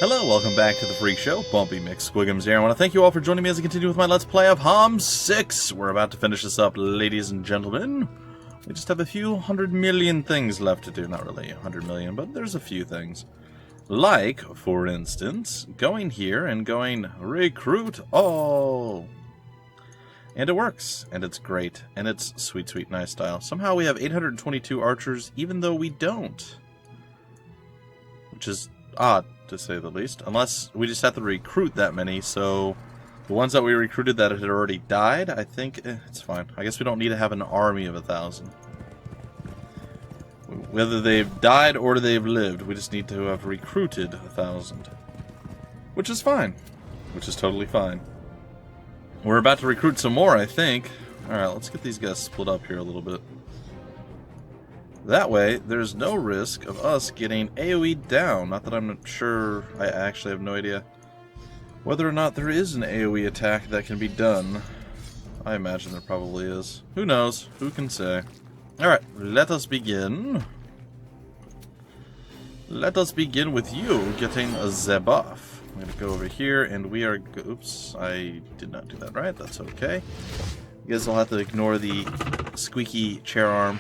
Hello, welcome back to the Freak Show. Bumpy McSquigums here. I want to thank you all for joining me as I continue with my Let's Play of HOM 6. We're about to finish this up, ladies and gentlemen. We just have a few 100 million things left to do. Not really 100 million, but there's a few things. Like, for instance, going here and going recruit all. And it works, and it's great, and it's sweet, sweet, nice style. Somehow we have 822 archers, even though we don't. Which is odd, to say the least. Unless we just have to recruit that many, so the ones that we recruited that had already died, I think it's fine. I guess we don't need to have an army of 1,000. Whether they've died or they've lived, we just need to have recruited 1,000. Which is fine. Which is totally fine. We're about to recruit some more, I think. Alright, let's get these guys split up here a little bit. That way, there's no risk of us getting AoE'd down. Not that I'm not sure, I actually have no idea whether or not there is an AoE attack that can be done. I imagine there probably is. Who knows? Who can say? Alright, let us begin. Let us begin with you getting a Zebaf. I'm going to go over here and we are... Oops, I did not do that right. That's okay. You guys will have to ignore the squeaky chair arm.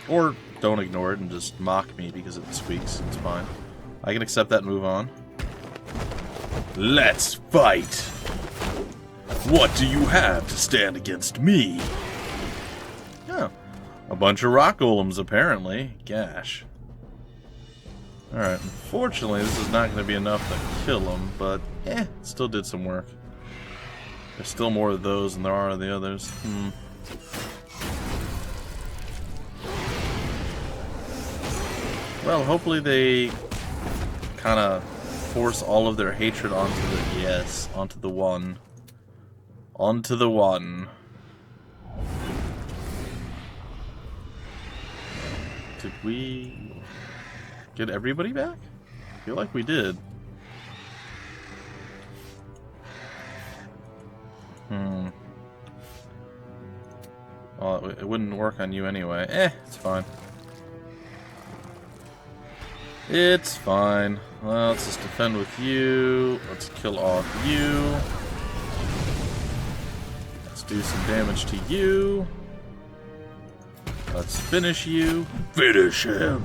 Or don't ignore it and just mock me because it squeaks. It's fine. I can accept that and move on. Let's fight! What do you have to stand against me? Oh, a bunch of rock golems apparently. Gosh. Alright, unfortunately this is not going to be enough to kill them, but it still did some work. There's still more of those than there are of the others. Well, hopefully they kind of force all of their hatred onto the... Yes, onto the one. Onto the one. Did we get everybody back? I feel like we did. Well, it wouldn't work on you anyway. It's fine. It's fine. Well, let's just defend with you. Let's kill off you. Let's do some damage to you. Let's finish you. Finish him!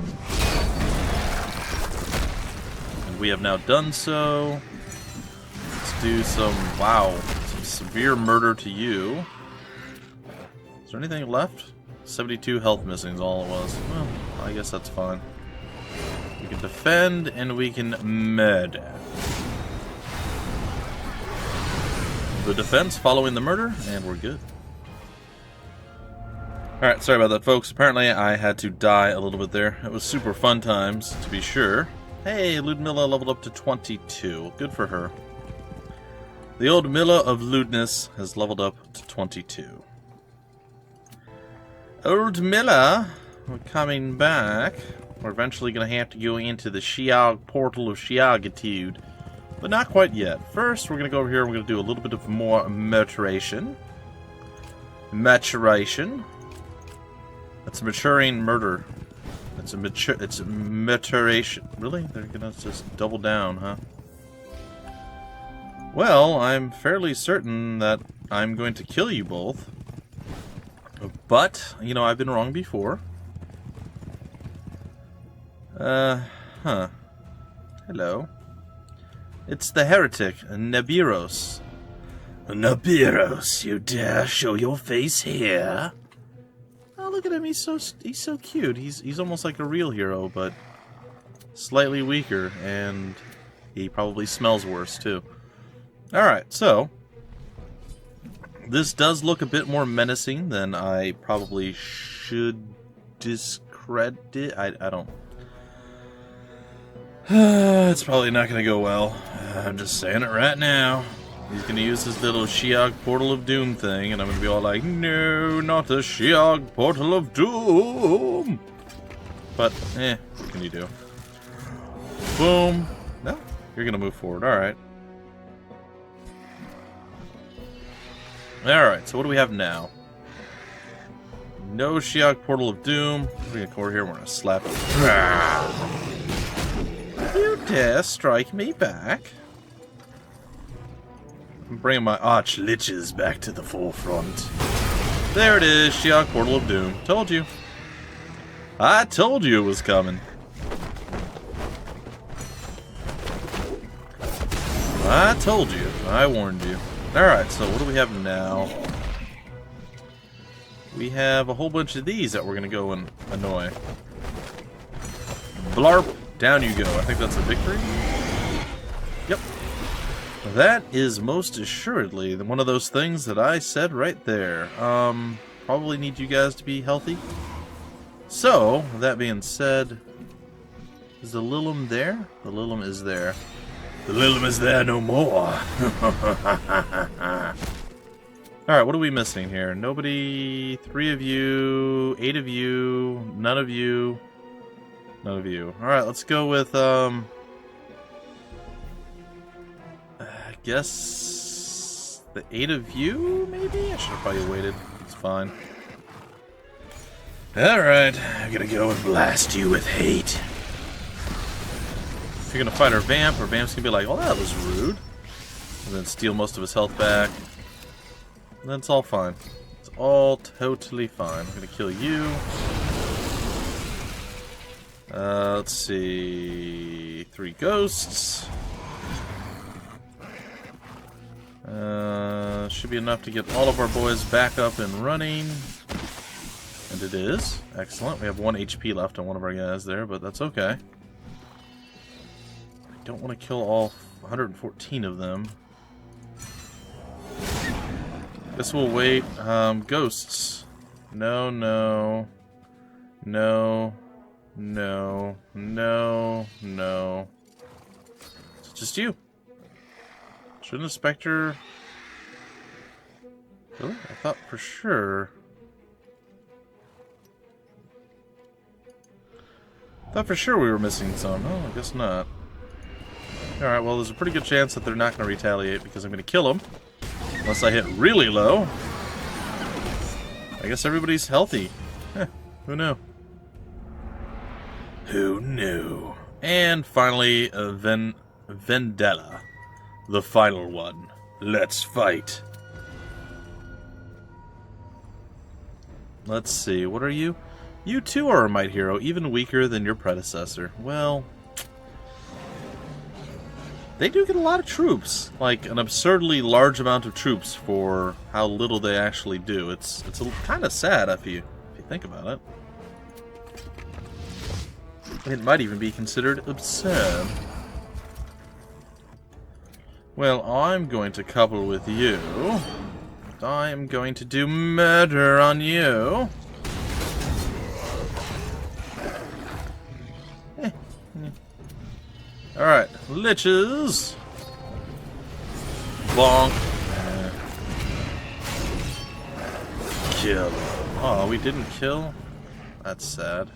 And we have now done so. Let's do some, wow, some severe murder to you. Is there anything left? 72 health missing is all it was. Well, I guess that's fine. We can defend and we can murder. The defense following the murder, and we're good. Alright, sorry about that, folks. Apparently I had to die a little bit there. It was super fun times, to be sure. Hey, Ludmilla leveled up to 22. Good for her. The old Milla of lewdness has leveled up to 22. Old Milla, we're coming back. We're eventually going to have to go into the Shiag portal of Shiagitude. But not quite yet. First, we're going to go over here and we're going to do a little bit of more maturation. Maturation. That's maturing murder. It's a maturation. Really? They're going to just double down, huh? Well, I'm fairly certain that I'm going to kill you both. But, you know, I've been wrong before. Hello. It's the heretic, Nabiros. Nabiros, you dare show your face here? Oh, look at him, he's so cute. He's almost like a real hero, but slightly weaker, and he probably smells worse, too. Alright, so this does look a bit more menacing than I probably should discredit. I don't... It's probably not going to go well. I'm just saying it right now. He's going to use his little Shiag Portal of Doom thing, and I'm going to be all like, no, not the Shiag Portal of Doom! But, what can you do? Boom. No, you're going to move forward. Alright. Alright, so what do we have now? No Shiag Portal of Doom. We're going to come over here and we're going to slap him. You dare strike me back? I'm bringing my arch liches back to the forefront. There it is, Shiok, Portal of Doom. Told you. I told you it was coming. I told you. I warned you. Alright, so what do we have now? We have a whole bunch of these that we're going to go and annoy. Blarp, down you go. I think that's a victory. Yep. That is most assuredly one of those things that I said right there. Probably need you guys to be healthy. So, that being said, is the Lilum there? The Lilum is there. The Lilum is there no more. Alright, what are we missing here? Nobody, 3 of you, 8 of you, none of you, none of you. Alright, let's go with, I guess the 8 of you, maybe? I should have probably waited. It's fine. Alright, I'm gonna go and blast you with hate. If you're gonna fight our Vamp's gonna be like, oh, that was rude. And then steal most of his health back. And then it's all fine. It's all totally fine. I'm gonna kill you. Let's see. 3 ghosts. Should be enough to get all of our boys back up and running. And it is. Excellent. We have 1 HP left on one of our guys there, but that's okay. I don't want to kill all 114 of them. Guess we'll wait. Ghosts. No, no. No. No. No. No. It's just you. Shouldn't a Spectre... Really? I thought for sure... Thought for sure we were missing some. Oh, I guess not. Alright, well, there's a pretty good chance that they're not going to retaliate because I'm going to kill them. Unless I hit really low. I guess everybody's healthy. Who knew? Who knew? And finally, Vendetta. The final one. Let's fight. Let's see, what are you? You too are a Might Hero, even weaker than your predecessor. Well, they do get a lot of troops. Like, an absurdly large amount of troops for how little they actually do. It's kind of sad if you think about it. It might even be considered absurd. Well, I'm going to couple with you. I am going to do murder on you. Alright, liches. Bonk. Kill. Oh, we didn't kill? That's sad.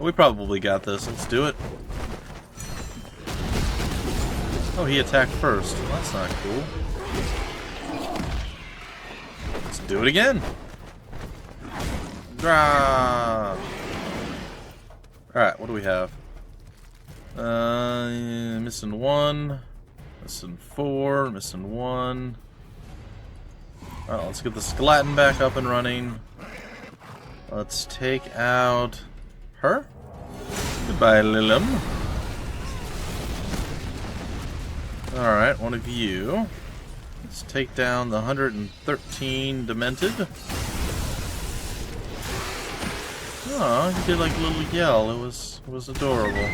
We probably got this. Let's do it. Oh, he attacked first. Well, that's not cool. Let's do it again. Alright, what do we have? Missing 1. Missing 4. Missing 1. Alright, let's get the skeleton back up and running. Let's take out her. Goodbye, Lilum. Alright, one of you. Let's take down the 113 Demented. Oh, he did like a little yell. It was adorable.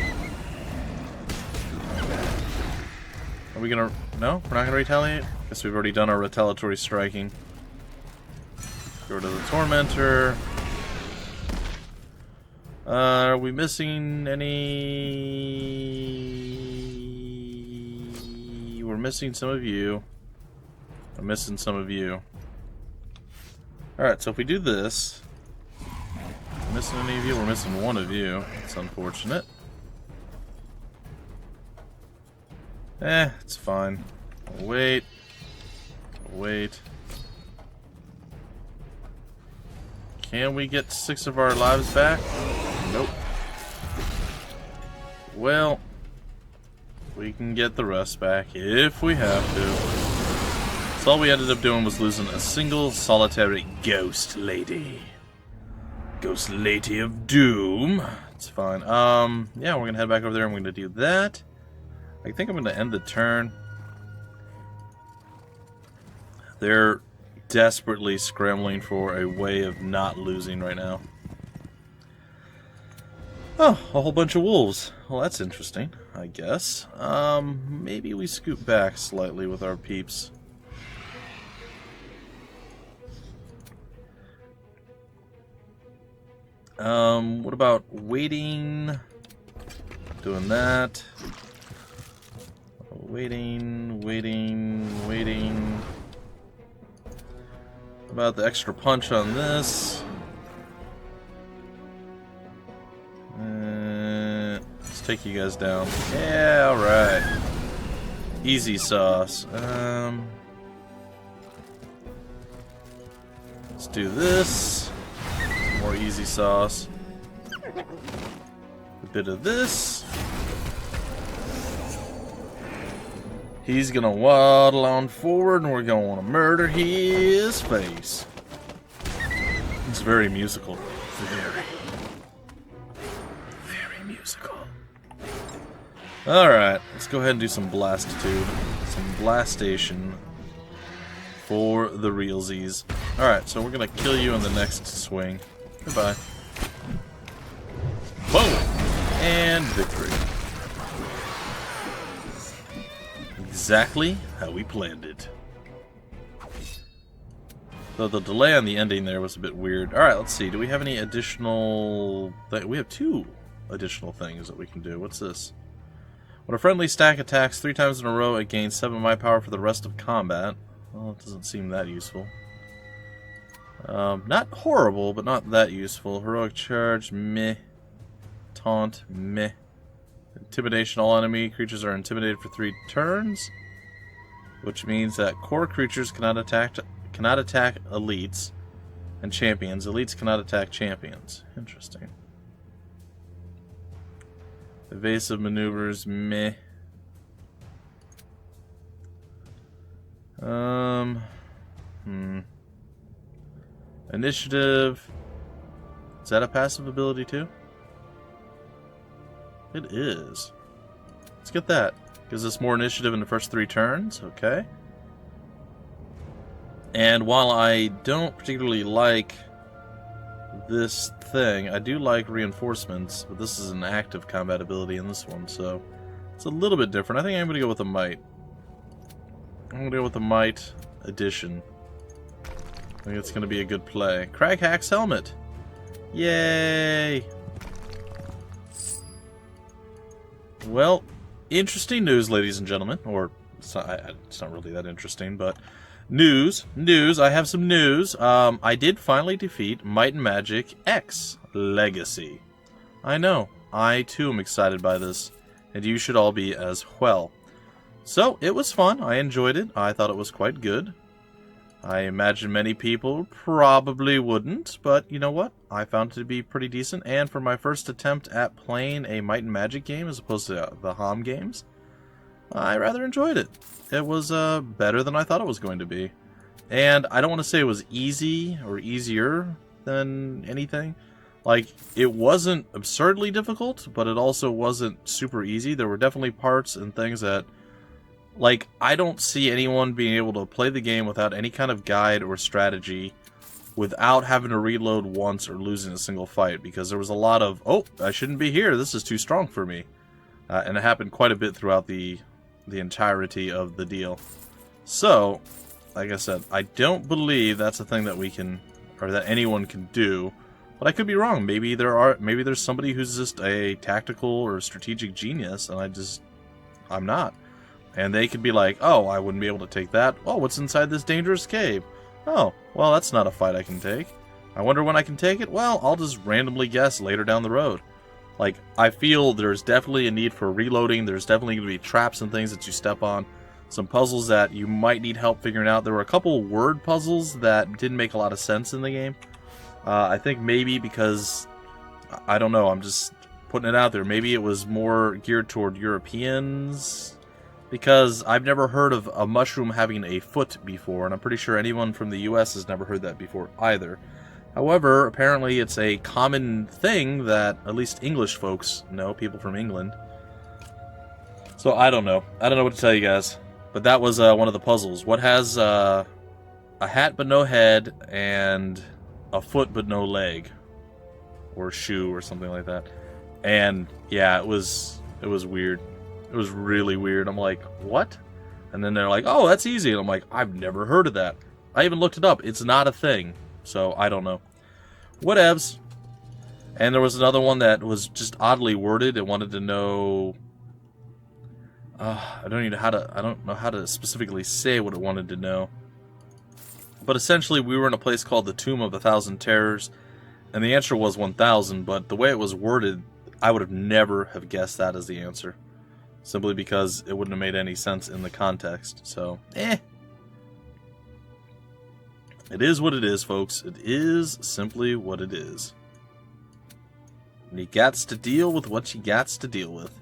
Are we gonna... No? We're not gonna retaliate? Guess we've already done our retaliatory striking. Go to the Tormentor. Are we missing any... We're missing some of you. I'm missing some of you. Alright, so if we do this... Missing any of you? We're missing 1 of you. It's unfortunate. It's fine. I'll wait. I'll wait. Can we get 6 of our lives back? Nope. Well, We can get the rest back if we have to. So all we ended up doing was losing a single solitary ghost lady. Ghost Lady of Doom. It's fine. Yeah, we're gonna head back over there and we're gonna do that. I think I'm gonna end the turn. They're desperately scrambling for a way of not losing right now. Oh, a whole bunch of wolves. Well, that's interesting, I guess. Maybe we scoot back slightly with our peeps. What about waiting? Doing that. Waiting. About the extra punch on this. Let's take you guys down. Yeah, alright. Easy sauce. Let's do this. More easy sauce. A bit of this. He's gonna waddle on forward and we're gonna murder his face. It's very musical. Very musical. Alright, let's go ahead and do some blastitude. Some blastation for the realsies. Alright, so we're gonna kill you in the next swing. Goodbye. Boom! And victory. Exactly how we planned it. Though the delay on the ending there was a bit weird. Alright, let's see. Do we have any additional... We have 2 additional things that we can do. What's this? When a friendly stack attacks 3 times in a row, it gains 7 my power for the rest of combat. Well, it doesn't seem that useful. Not horrible, but not that useful. Heroic charge, meh. Taunt, meh. Intimidation, all enemy creatures are intimidated for 3 turns. Which means that core creatures cannot attack elites and champions. Elites cannot attack champions. Interesting. Evasive maneuvers, meh. Initiative. Is that a passive ability too? It is. Let's get that. Gives us more initiative in the first 3 turns. Okay. And while I don't particularly like this thing, I do like reinforcements, but this is an active combat ability in this one, so it's a little bit different. I think I'm going to go with the might. I'm going to go with the might addition. I think it's going to be a good play. Craghack's helmet. Yay! Well, interesting news, ladies and gentlemen. Or, it's not really that interesting, but... News. I have some news. I did finally defeat Might and Magic X Legacy. I know. I, too, am excited by this. And you should all be as well. So, it was fun. I enjoyed it. I thought it was quite good. I imagine many people probably wouldn't, but you know what? I found it to be pretty decent, and for my first attempt at playing a Might and Magic game as opposed to the HOM games, I rather enjoyed it. It was better than I thought it was going to be. And I don't want to say it was easy or easier than anything. Like, it wasn't absurdly difficult, but it also wasn't super easy. There were definitely parts and things that... Like, I don't see anyone being able to play the game without any kind of guide or strategy without having to reload once or losing a single fight, because there was a lot of, oh, I shouldn't be here, this is too strong for me. And it happened quite a bit throughout the entirety of the deal. So, like I said, I don't believe that's a thing that we can, or that anyone can do, but I could be wrong. Maybe there's somebody who's just a tactical or strategic genius, and I'm not. And they could be like, oh, I wouldn't be able to take that. Oh, what's inside this dangerous cave? Oh, well, that's not a fight I can take. I wonder when I can take it? Well, I'll just randomly guess later down the road. Like, I feel there's definitely a need for reloading. There's definitely going to be traps and things that you step on. Some puzzles that you might need help figuring out. There were a couple word puzzles that didn't make a lot of sense in the game. I think maybe because, I don't know, I'm just putting it out there. Maybe it was more geared toward Europeans, because I've never heard of a mushroom having a foot before, and I'm pretty sure anyone from the US has never heard that before either. However, apparently it's a common thing that at least English folks know, people from England. So I don't know. I don't know what to tell you guys. But that was one of the puzzles. What has a hat but no head and a foot but no leg? Or shoe or something like that. And yeah, it was weird. It was really weird. I'm like, what? And then they're like, oh, that's easy. And I'm like, I've never heard of that. I even looked it up. It's not a thing. So, I don't know. Whatevs. And there was another one that was just oddly worded. It wanted to know... I don't know how to specifically say what it wanted to know. But essentially, we were in a place called the Tomb of the Thousand Terrors. And the answer was 1,000. But the way it was worded, I would have never have guessed that as the answer. Simply because it wouldn't have made any sense in the context. So, It is what it is, folks. It is simply what it is. And you gots to deal with what you gots to deal with.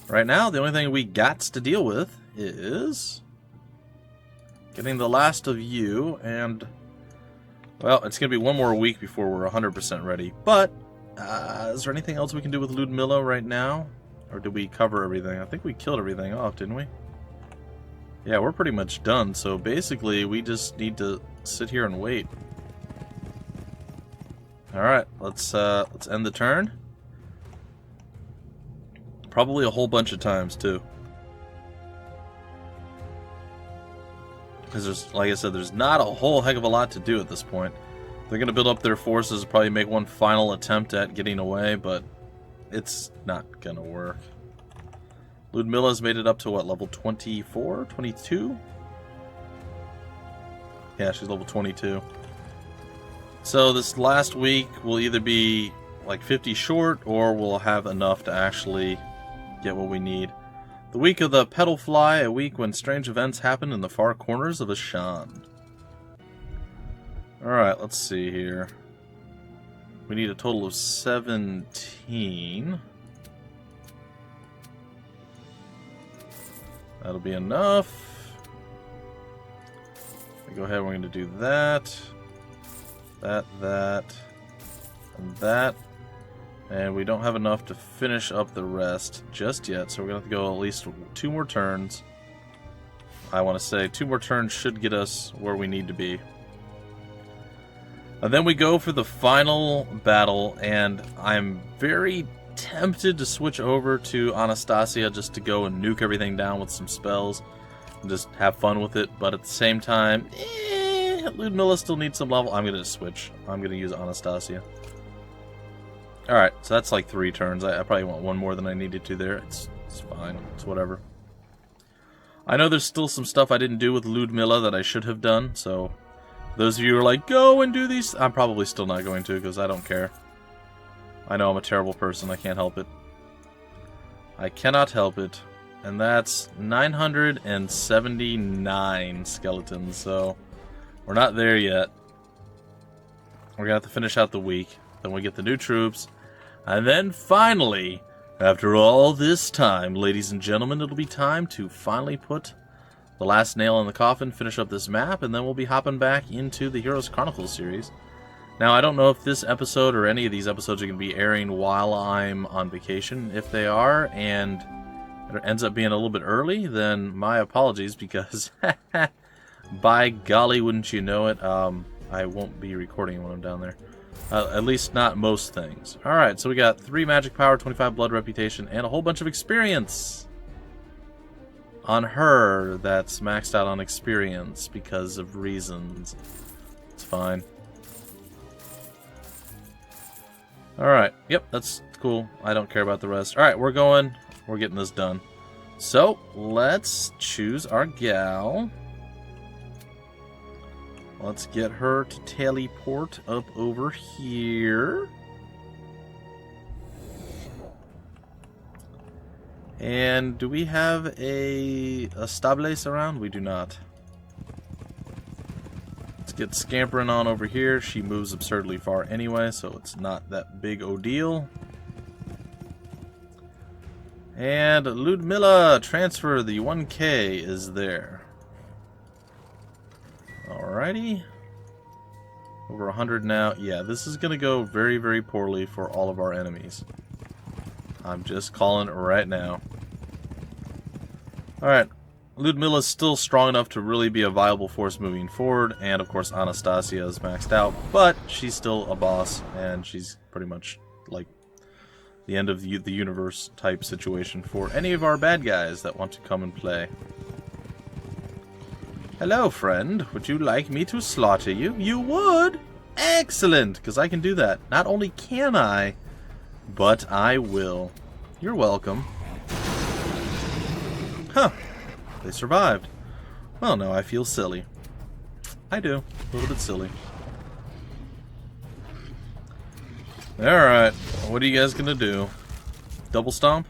Right now, the only thing we gots to deal with is getting the last of you, and, well, it's going to be one more week before we're 100% ready. But, is there anything else we can do with Ludmilla right now? Or did we cover everything? I think we killed everything off, didn't we? Yeah, we're pretty much done, so basically we just need to sit here and wait. Alright, let's end the turn. Probably a whole bunch of times, too. Because there's, like I said, there's not a whole heck of a lot to do at this point. They're going to build up their forces, probably make one final attempt at getting away, but it's not going to work. Ludmilla's made it up to, what, level 24? 22? Yeah, she's level 22. So this last week will either be like 50 short, or we'll have enough to actually get what we need. The week of the petal fly, a week when strange events happen in the far corners of Ashan. Alright, let's see here. We need a total of 17. That'll be enough. Go ahead, we're going to do that, and that. And we don't have enough to finish up the rest just yet, so we're going to have to go at least 2 more turns. I want to say 2 more turns should get us where we need to be. And then we go for the final battle, and I'm very tempted to switch over to Anastasia just to go and nuke everything down with some spells and just have fun with it, but at the same time, Ludmilla still needs some level. I'm going to switch. I'm going to use Anastasia. Alright, so that's like 3 turns. I probably want 1 more than I needed to there. It's fine. It's whatever. I know there's still some stuff I didn't do with Ludmilla that I should have done, so those of you who are like, go and do these, I'm probably still not going to because I don't care. I know I'm a terrible person. I can't help it. I cannot help it. And that's 979 skeletons, so we're not there yet. We're going to have to finish out the week. Then we get the new troops. And then finally, after all this time, ladies and gentlemen, it'll be time to finally put the last nail in the coffin, finish up this map, and then we'll be hopping back into the Heroes Chronicles series. Now, I don't know if this episode or any of these episodes are going to be airing while I'm on vacation. If they are, and it ends up being a little bit early, then my apologies, because by golly, wouldn't you know it, I won't be recording when I'm down there. At least not most things. Alright, so we got 3 magic power, 25 blood reputation, and a whole bunch of experience on her that's maxed out on experience because of reasons. It's fine. Alright, yep, that's cool. I don't care about the rest. Alright, we're going. We're getting this done. So, let's choose our gal. Let's get her to teleport up over here. And do we have a Stables around? We do not. Let's get scampering on over here. She moves absurdly far anyway, so it's not that big a deal. And Ludmilla, transfer the 1K is there. Alrighty. Over 100 now. Yeah, this is going to go very, very poorly for all of our enemies. I'm just calling it right now. Alright. Ludmilla's still strong enough to really be a viable force moving forward. And, of course, Anastasia is maxed out. But she's still a boss. And she's pretty much like the end of the universe type situation for any of our bad guys that want to come and play. Hello, friend. Would you like me to slaughter you? You would? Excellent, because I can do that. Not only can I, but I will. You're welcome. Huh. They survived. Well, no, I feel silly. I do. A little bit silly. Alright. What are you guys gonna do? Double stomp?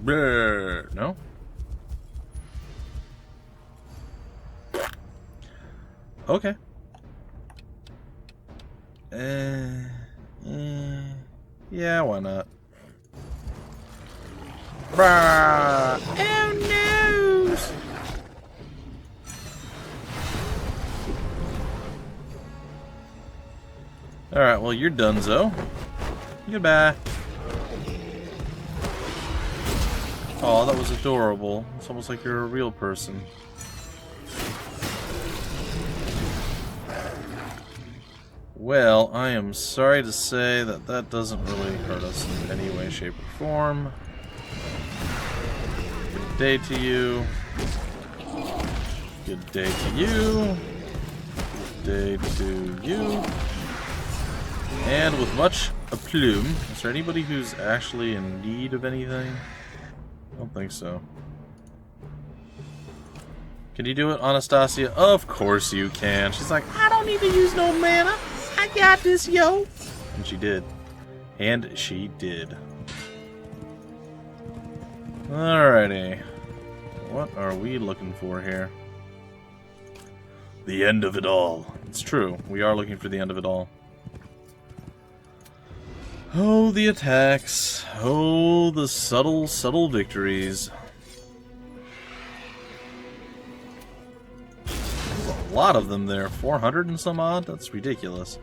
Brrr. No? Okay. Yeah, why not? Brrr. Oh no! Alright, well, you're donezo. Goodbye. Oh, that was adorable. It's almost like you're a real person. Well, I am sorry to say that that doesn't really hurt us in any way, shape, or form. Good day to you. Good day to you. Good day to you. And with much aplomb, is there anybody who's actually in need of anything? I don't think so. Can you do it, Anastasia? Of course you can. She's like, I don't need to use no mana. I got this, yo. And she did. And she did. Alrighty. What are we looking for here? The end of it all. It's true. We are looking for the end of it all. Oh, the attacks. Oh, the subtle, subtle victories. There's a lot of them there. 400 and some odd? That's ridiculous.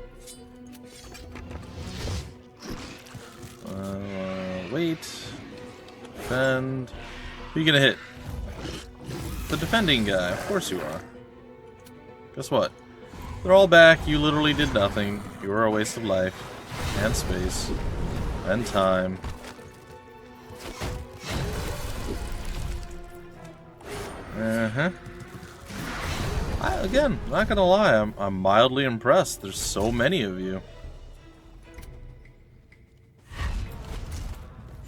Wait. Defend. Who are you gonna hit? The defending guy. Of course you are. Guess what? They're all back. You literally did nothing. You were a waste of life. And space. And time. Again, not gonna lie, I'm mildly impressed. There's so many of you.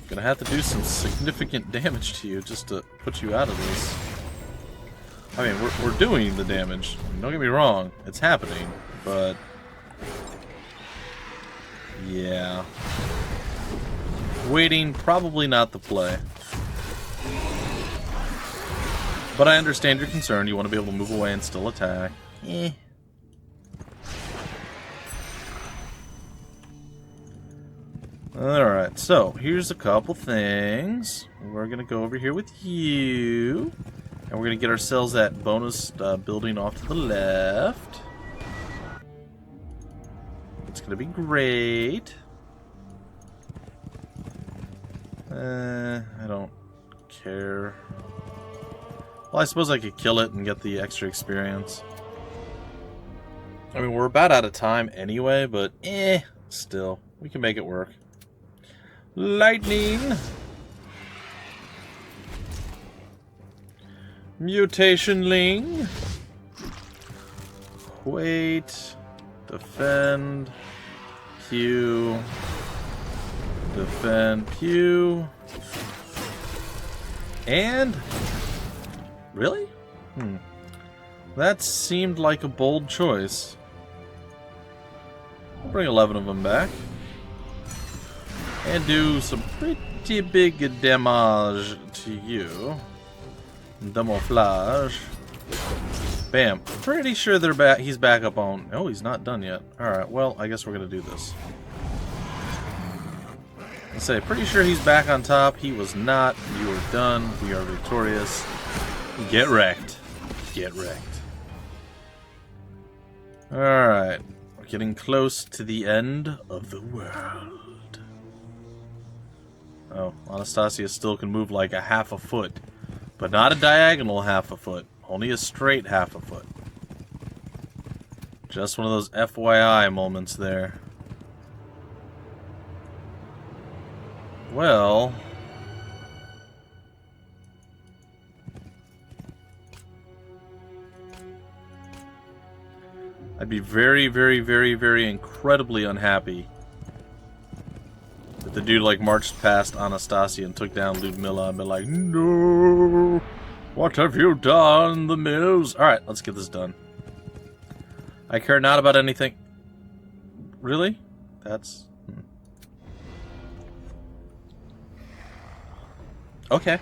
Gonna have to do some significant damage to you just to put you out of this. I mean, we're doing the damage. Don't get me wrong, it's happening, but yeah. Waiting, probably not the play. But I understand your concern. You want to be able to move away and still attack. Eh. Alright, so here's a couple things. We're going to go over here with you. And we're going to get ourselves that bonus building off to the left. It's going to be great. I don't care. Well, I suppose I could kill it and get the extra experience. I mean, we're about out of time anyway, but still. We can make it work. Lightning! Mutationling! Wait. Defend. Q. Defend. Q. And... Really? That seemed like a bold choice. I'll bring 11 of them back. And do some pretty big damage to you. Camouflage. Bam. Pretty sure they're back. He's back up on... Oh, he's not done yet. Alright, well, I guess we're going to do this. I say, pretty sure he's back on top. He was not. You are done. We are victorious. Get wrecked. Get wrecked. Alright. We're getting close to the end of the world. Oh, Anastasia still can move like a half a foot. But not a diagonal half a foot. Only a straight half a foot. Just one of those FYI moments there. Well... I'd be very, very, very, very incredibly unhappy if the dude like marched past Anastasia and took down Ludmilla and been like, no, what have you done, the Mills? Alright, let's get this done. I care not about anything. Really? That's... Okay.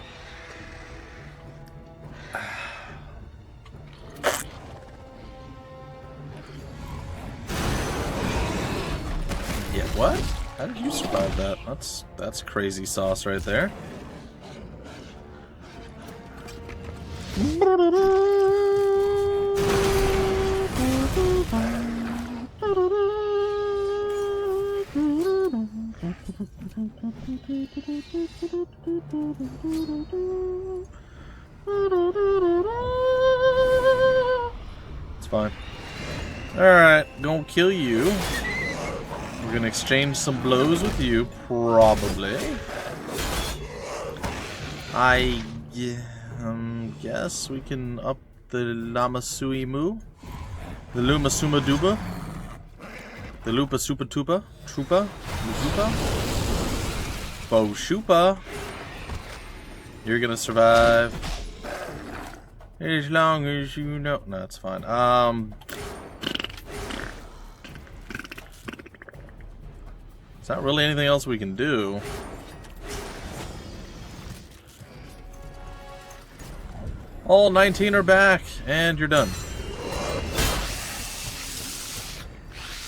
Yeah, what? How did you survive that? That's crazy sauce right there. It's fine. Alright, gonna kill you. We're gonna exchange some blows with you, probably. I guess we can up the Lamasui Mu. The Luma Suma Duba. The Lupa Supa Tupa. Trupa. Lupa. Bo Shupa. You're gonna survive. As long as you know. No, it's fine. There's not really anything else we can do. All 19 are back, and you're done.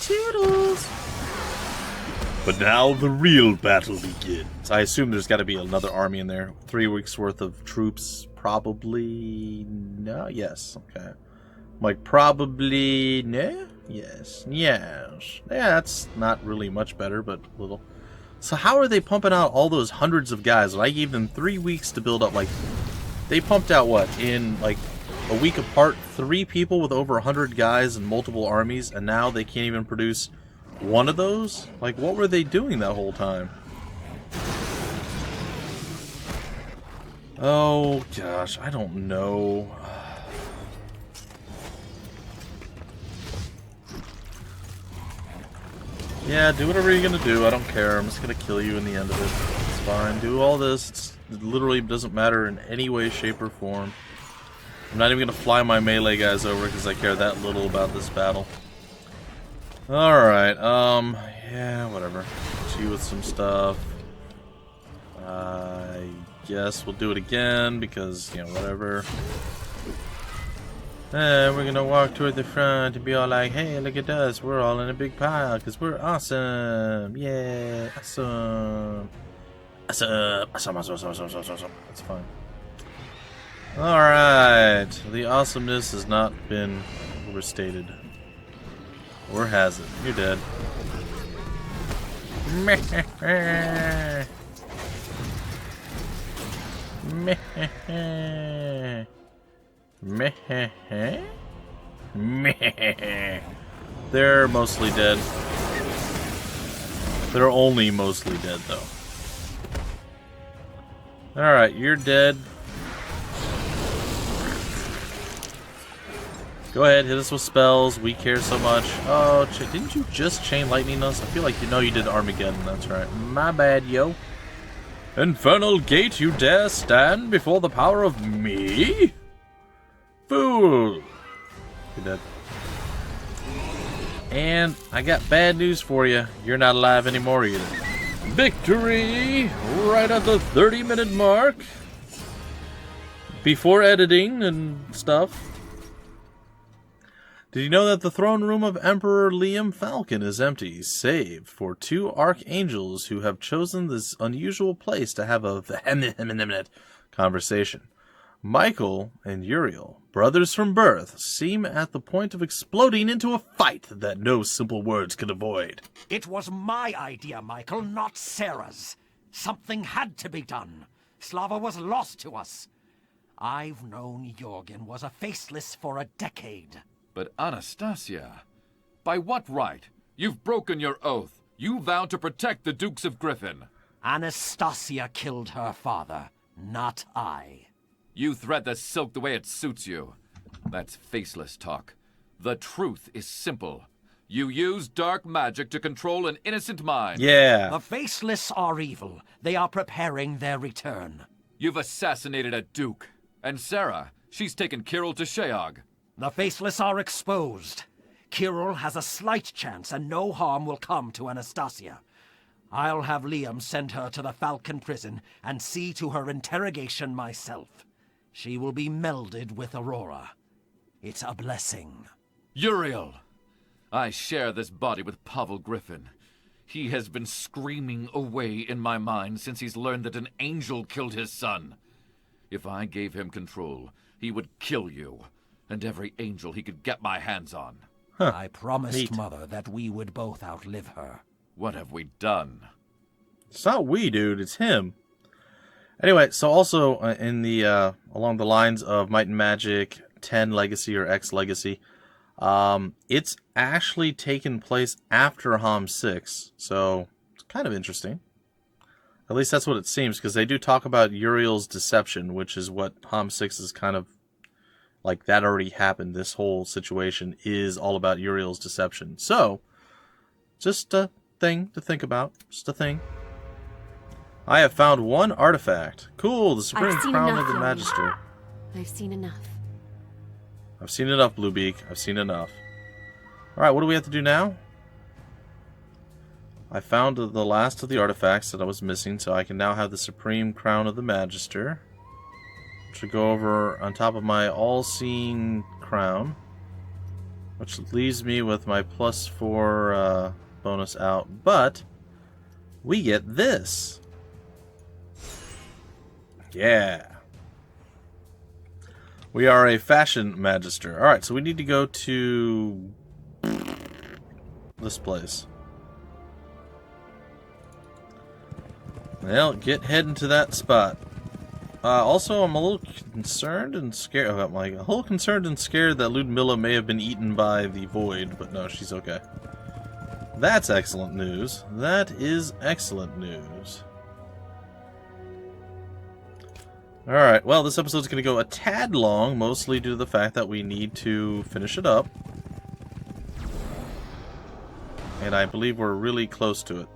Toodles! But now the real battle begins. I assume there's got to be another army in there. 3 weeks worth of troops, probably. No, yes, okay. Like, probably. No? Yes. Yes. Yeah, that's not really much better, but little. So, how are they pumping out all those hundreds of guys? I gave them 3 weeks to build up, like. They pumped out, what, in, like, a week apart, 3 people with over 100 guys and multiple armies, and now they can't even produce one of those? Like, what were they doing that whole time? Oh, gosh, I don't know. Yeah, do whatever you're gonna do, I don't care. I'm just gonna kill you in the end of it. It's fine, do all this. It literally doesn't matter in any way, shape, or form. I'm not even gonna fly my melee guys over because I care that little about this battle. Alright, yeah, whatever. Hit you with some stuff. I guess we'll do it again because, you know, whatever. We're gonna walk toward the front and be all like, hey, look at us, we're all in a big pile because we're awesome. Yeah, awesome. Awesome. That's fine. Alright. The awesomeness has not been overstated. Or has it? You're dead. They're mostly dead. They're only mostly dead, though. Alright, you're dead. Go ahead, hit us with spells. We care so much. Oh, didn't you just chain lightning us? I feel like you know you did Armageddon. That's right. My bad, yo. Infernal gate, you dare stand before the power of me? Fool! You're dead. And I got bad news for you. You're not alive anymore either. Victory! Right at the 30-minute mark. Before editing and stuff. Did you know that the throne room of Emperor Liam Falcon is empty, save for 2 archangels who have chosen this unusual place to have a conversation? Michael and Uriel, brothers from birth, seem at the point of exploding into a fight that no simple words could avoid. It was my idea, Michael, not Sarah's. Something had to be done. Slava was lost to us. I've known Jorgen was a Faceless for a decade. But Anastasia, by what right? You've broken your oath. You vowed to protect the Dukes of Griffin. Anastasia killed her father, not I. You thread the silk the way it suits you. That's Faceless talk. The truth is simple. You use dark magic to control an innocent mind. Yeah. The Faceless are evil. They are preparing their return. You've assassinated a Duke. And Sarah, she's taken Kirill to Sheog. The Faceless are exposed. Kirill has a slight chance and no harm will come to Anastasia. I'll have Liam send her to the Falcon prison and see to her interrogation myself. She will be melded with Aurora. It's a blessing. Uriel! I share this body with Pavel Griffin. He has been screaming away in my mind since he's learned that an angel killed his son. If I gave him control, he would kill you, and every angel he could get my hands on. Huh. I promised Neat. Mother that we would both outlive her. What have we done? It's not we, dude. It's him. Anyway, so also in the along the lines of Might and Magic 10 Legacy or X Legacy, it's actually taken place after HOM 6, so it's kind of interesting. At least that's what it seems, because they do talk about Uriel's deception, which is what HOM 6 is kind of like. That already happened. This whole situation is all about Uriel's deception. So, just a thing to think about. Just a thing. I have found 1 artifact. Cool, the Supreme Crown of the Magister. I've seen enough. I've seen enough, Bluebeak. I've seen enough. Alright, what do we have to do now? I found the last of the artifacts that I was missing, so I can now have the Supreme Crown of the Magister. Which will go over on top of my all-seeing crown. Which leaves me with my +4 bonus out. But, we get this. Yeah. We are a fashion magister. Alright, so we need to go to this place. Well, heading to that spot. Also, I'm a little concerned and scared. I'm like a little concerned and scared that Ludmilla may have been eaten by the void, but no, she's okay. That's excellent news. That is excellent news. Alright, well, this episode's going to go a tad long, mostly due to the fact that we need to finish it up. And I believe we're really close to it.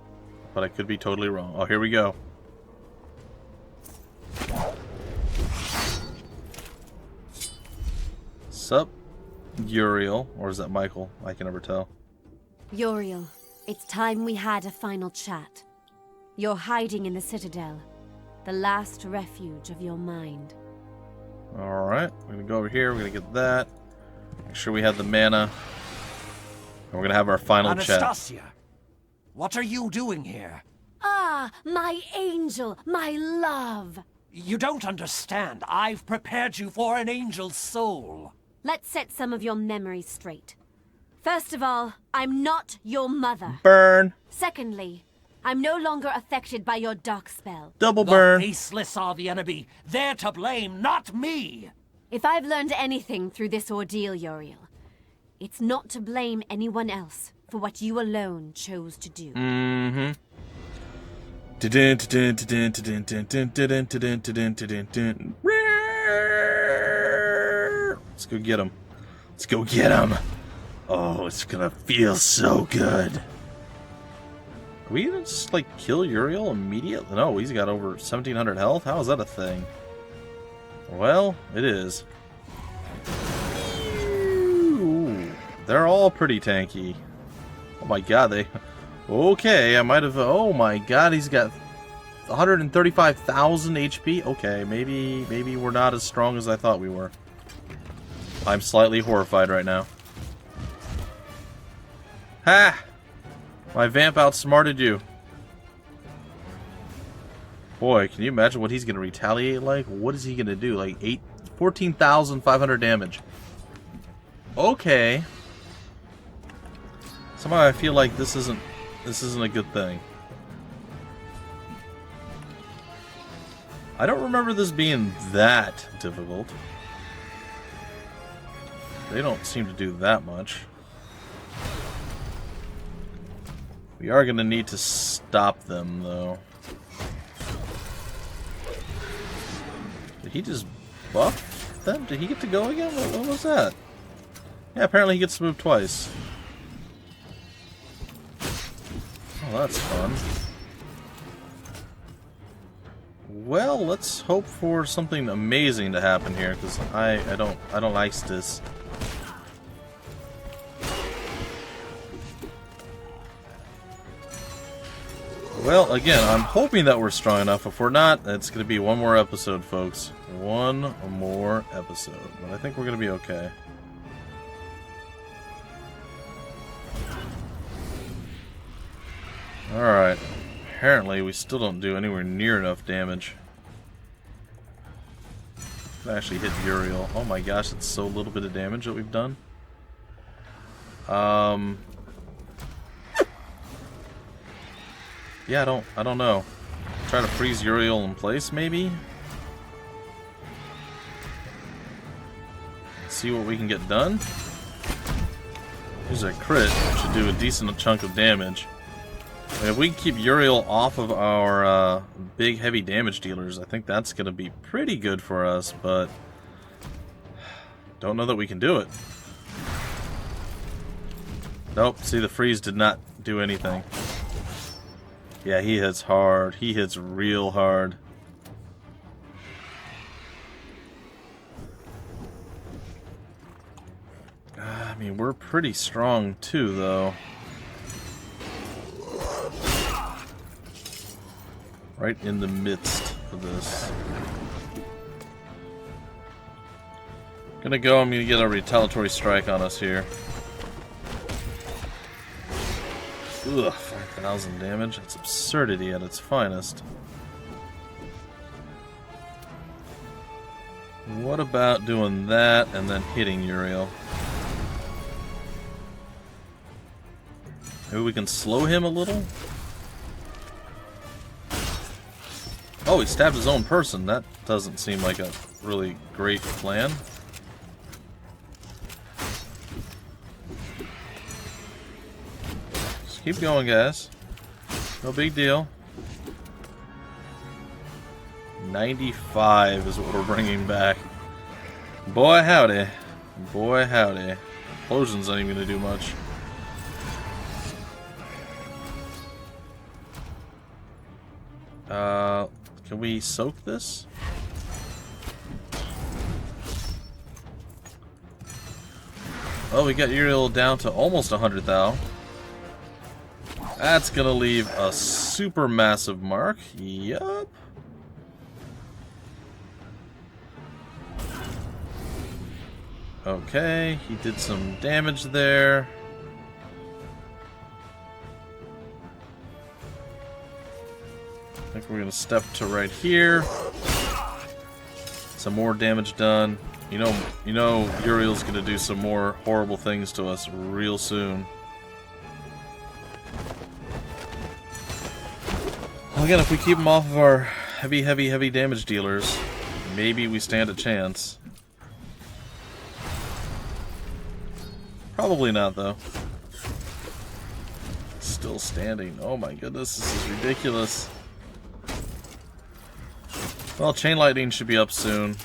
But I could be totally wrong. Oh, here we go. Sup, Uriel? Or is that Michael? I can never tell. Uriel, it's time we had a final chat. You're hiding in the Citadel, the last refuge of your mind. Alright, we're going to go over here. We're going to get that. Make sure we have the mana. And we're going to have our final Anastasia, chat. what are you doing here? Ah, my angel, my love! You don't understand. I've prepared you for an angel's soul. Let's set some of your memories straight. First of all, I'm not your mother. Burn! Secondly, I'm no longer affected by your dark spell. Double burn! The Faceless are the enemy. They're to blame, not me. If I've learned anything through this ordeal, Uriel, it's not to blame anyone else for what you alone chose to do. Mm-hmm. Let's go get him. Let's go get him. Oh, it's gonna feel so good. Are we gonna just, like, kill Uriel immediately? No, he's got over 1,700 health? How is that a thing? Well, it is. Ooh, they're all pretty tanky. Oh my god, they... Okay, I might have... Oh my god, he's got 135,000 HP? Okay, maybe we're not as strong as I thought we were. I'm slightly horrified right now. Ha! My vamp outsmarted you. Boy, can you imagine what he's going to retaliate like? What is he going to do? Like 14,500 damage. Okay. Somehow I feel like this isn't a good thing. I don't remember this being that difficult. They don't seem to do that much. We are going to need to stop them, though. Did he just buff them? Did he get to go again? What was that? Yeah, apparently he gets to move twice. Oh, that's fun. Well, let's hope for something amazing to happen here, because I don't like this. Well, again, I'm hoping that we're strong enough. If we're not, it's going to be one more episode, folks. One more episode. But I think we're going to be okay. Alright. Apparently, we still don't do anywhere near enough damage. I actually hit Uriel. Oh my gosh, that's so little bit of damage that we've done. Yeah, I don't know. Try to freeze Uriel in place, maybe? See what we can get done. Here's a crit, which should do a decent chunk of damage. And if we can keep Uriel off of our big heavy damage dealers, I think that's going to be pretty good for us, but don't know that we can do it. Nope, see, the freeze did not do anything. Yeah, he hits hard. He hits real hard. I mean, we're pretty strong too, though. Right in the midst of this. I'm gonna get a retaliatory strike on us here. Ugh, 5,000 damage. That's absurdity at its finest. What about doing that and then hitting Uriel? Maybe we can slow him a little? Oh, he stabbed his own person. That doesn't seem like a really great plan. Just keep going, guys. No big deal. 95 is what we're bringing back. Boy, howdy. Boy, howdy. Implosion's not even going to do much. Can we soak this? Oh, we got Uriel down to almost 100 thou. That's gonna leave a super massive mark. Yup. Okay, he did some damage there. I think we're gonna step to right here. Some more damage done. You know Uriel's gonna do some more horrible things to us real soon. Well, again, if we keep him off of our heavy damage dealers, maybe we stand a chance. Probably not, though. Still standing. Oh my goodness, this is ridiculous. Well, Chain Lightning should be up soon.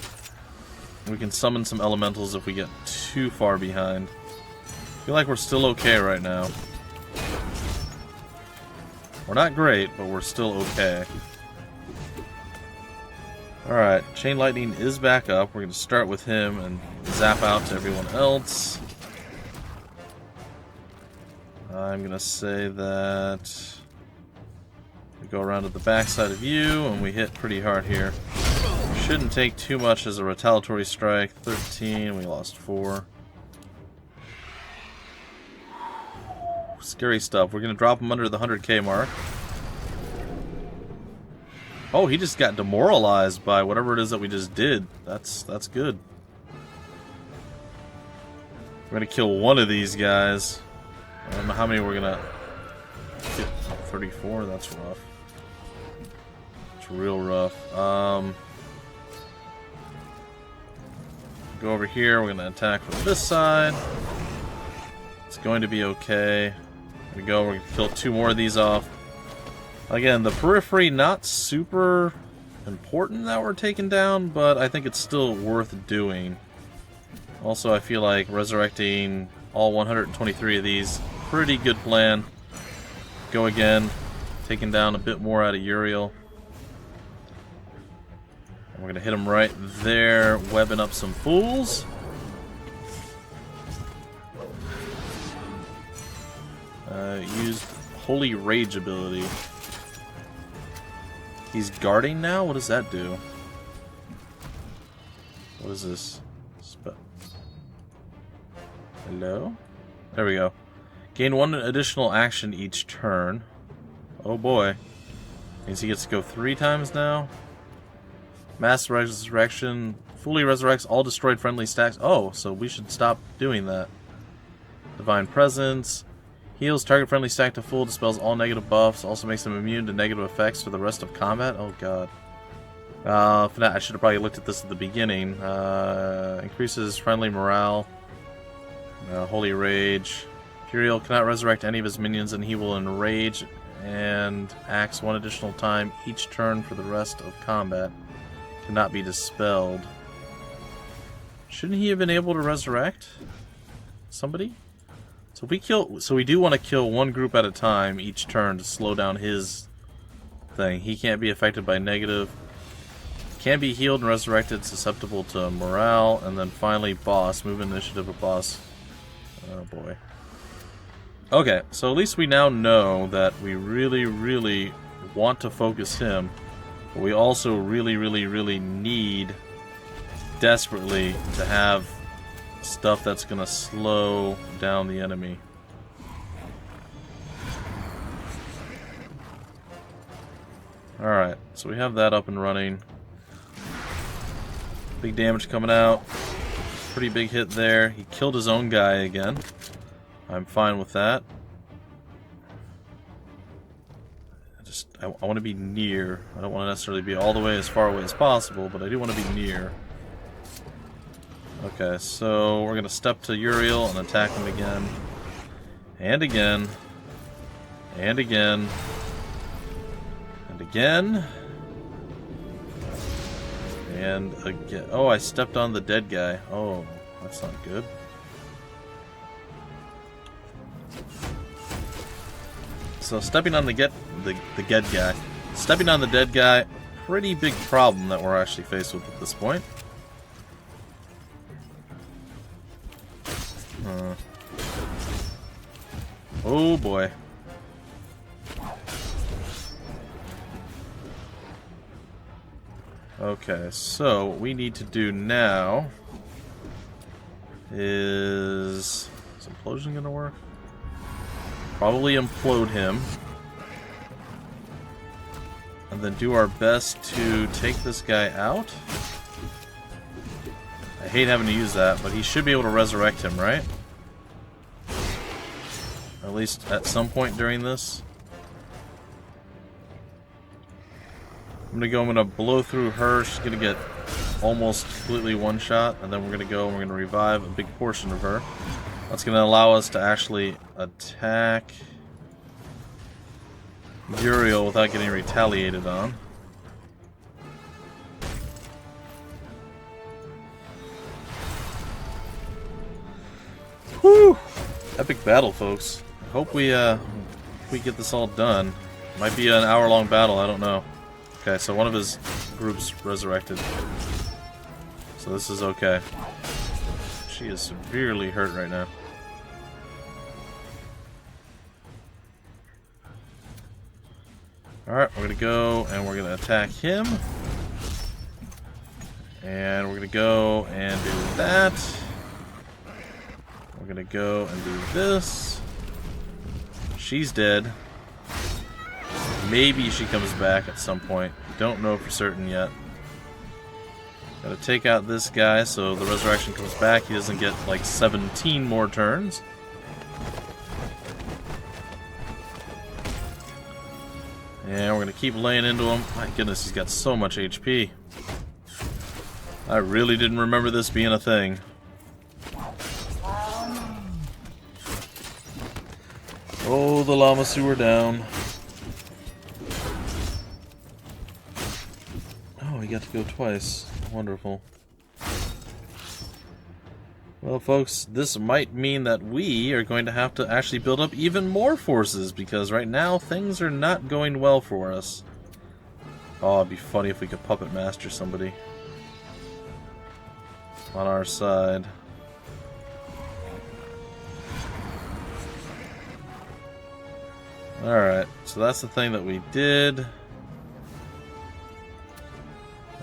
We can summon some elementals if we get too far behind. I feel like we're still okay right now. We're not great, but we're still okay. Alright, Chain Lightning is back up. We're going to start with him and zap out to everyone else. I'm going to say that we go around to the backside of you, and we hit pretty hard here. Shouldn't take too much as a retaliatory strike. 13, we lost 4. scary stuff. We're gonna drop him under the 100k mark. Oh, he just got demoralized by whatever it is that we just did. That's good. We're gonna kill one of these guys. I don't know how many we're gonna get. 34, that's rough. It's real rough. Go over here, we're gonna attack from this side. It's going to be okay. Here we go, we're gonna kill 2 more of these off. Again, the periphery, not super important that we're taking down, but I think it's still worth doing. Also, I feel like resurrecting all 123 of these, pretty good plan. Go again, taking down a bit more out of Uriel. And we're going to hit him right there, webbing up some fools. Used Holy Rage ability. He's guarding now? What does that do? What is this? Hello? There we go. Gain 1 additional action each turn. Oh boy. Means he gets to go 3 times now. Mass Resurrection fully resurrects all destroyed friendly stacks. Oh, so we should stop doing that. Divine Presence. Heals target friendly stack to full, dispels all negative buffs, also makes them immune to negative effects for the rest of combat. Oh god. I should have probably looked at this at the beginning. Increases friendly morale. Holy Rage. Uriel cannot resurrect any of his minions, and he will enrage and axe 1 additional time each turn for the rest of combat. Cannot be dispelled. Shouldn't he have been able to resurrect somebody? So we do want to kill 1 group at a time each turn to slow down his thing. He can't be affected by negative. Can be healed and resurrected, susceptible to morale, and then finally boss. Move initiative of boss. Oh boy. Okay, so at least we now know that we really, really want to focus him, but we also really, really, really need desperately to have stuff that's gonna slow down the enemy. Alright, so we have that up and running. Big damage coming out. Pretty big hit there. He killed his own guy again. I'm fine with that. I want to be near. I don't want to necessarily be all the way as far away as possible, but I do want to be near. Okay, so we're going to step to Uriel and attack him again. And again. And again. And again. And again. Oh, I stepped on the dead guy. Oh, that's not good. So stepping on the dead guy. Stepping on the dead guy, pretty big problem that we're actually faced with at this point. Oh boy. Okay, so what we need to do now is implosion gonna work? Probably implode him. And then do our best to take this guy out. I hate having to use that, but he should be able to resurrect him, right? At least at some point during this. I'm gonna blow through her. She's gonna get almost completely one shot, and then we're gonna go and we're gonna revive a big portion of her. That's gonna allow us to actually attack Uriel without getting retaliated on. Whew! Epic battle, folks. I hope we get this all done. Might be an hour-long battle, I don't know. Okay, so one of his groups resurrected. So this is okay. She is severely hurt right now. Alright, we're gonna go and we're gonna attack him. And we're gonna go and do that. We're gonna go and do this. she's dead. Maybe she comes back at some point. Don't know for certain yet. Gotta take out this guy so the resurrection comes back. He doesn't get like 17 more turns. And we're gonna keep laying into him. My goodness, he's got so much HP. I really didn't remember this being a thing. Oh, the Lamasu are down. Oh, he got to go twice. Wonderful. Well, folks, this might mean that we are going to have to actually build up even more forces, because right now things are not going well for us. Oh, it'd be funny if we could puppet master somebody on our side. Alright, so that's the thing that we did.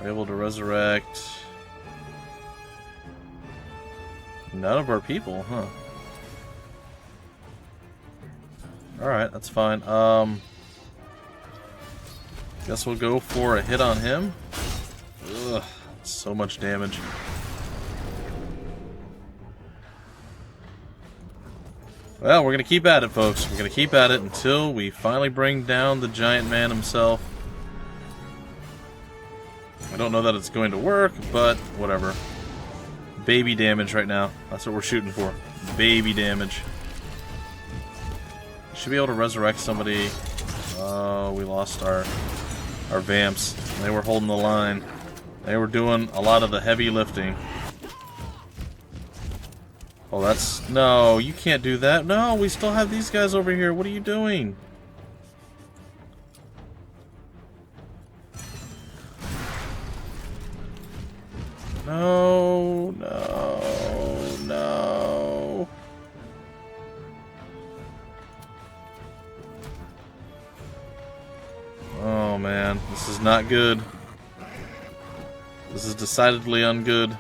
We're able to resurrect none of our people, huh? Alright, that's fine. Guess we'll go for a hit on him. Ugh, so much damage. Well, we're gonna keep at it, folks. We're gonna keep at it until we finally bring down the giant man himself. I don't know that it's going to work, but whatever. Baby damage right now. That's what we're shooting for. Baby damage. Should be able to resurrect somebody. Oh, we lost our vamps. They were holding the line. They were doing a lot of the heavy lifting. Oh, that's... No, you can't do that. No, we still have these guys over here. What are you doing? No, no, no. Oh, man. This is not good. This is decidedly ungood.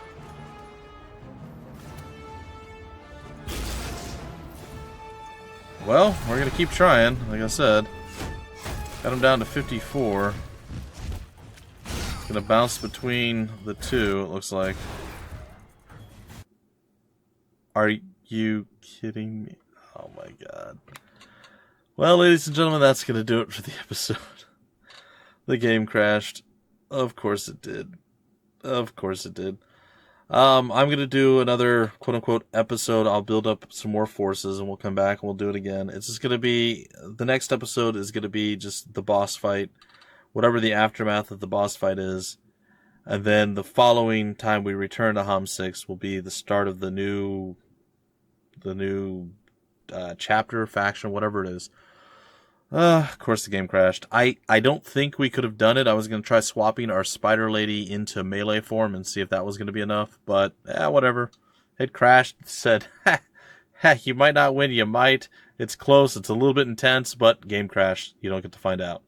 Well, we're gonna keep trying, like I said. Got him down to 54. Gonna bounce between the two, it looks like. Are you kidding me? Oh my god. Well, ladies and gentlemen, that's gonna do it for the episode. The game crashed. Of course it did. Of course it did. I'm going to do another quote-unquote episode. I'll build up some more forces and we'll come back and we'll do it again. It's just going to be... The next episode is going to be just the boss fight. Whatever the aftermath of the boss fight is. And then the following time we return to HOM 6 will be the start of the new chapter, faction, whatever it is. Of course the game crashed. I don't think we could have done it. I was going to try swapping our spider lady into melee form and see if that was going to be enough. But, whatever. It crashed. It said, you might not win, you might. It's close, it's a little bit intense, but game crashed. You don't get to find out.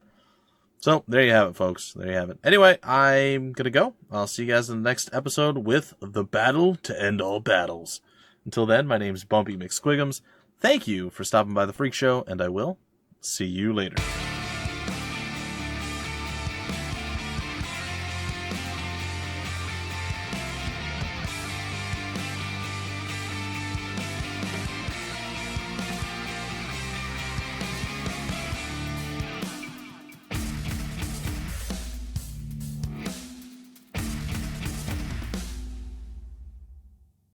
So, there you have it, folks. There you have it. Anyway, I'm going to go. I'll see you guys in the next episode with The Battle to End All Battles. Until then, my name's Bumpy McSquigums. Thank you for stopping by the Freak Show, and I will see you later.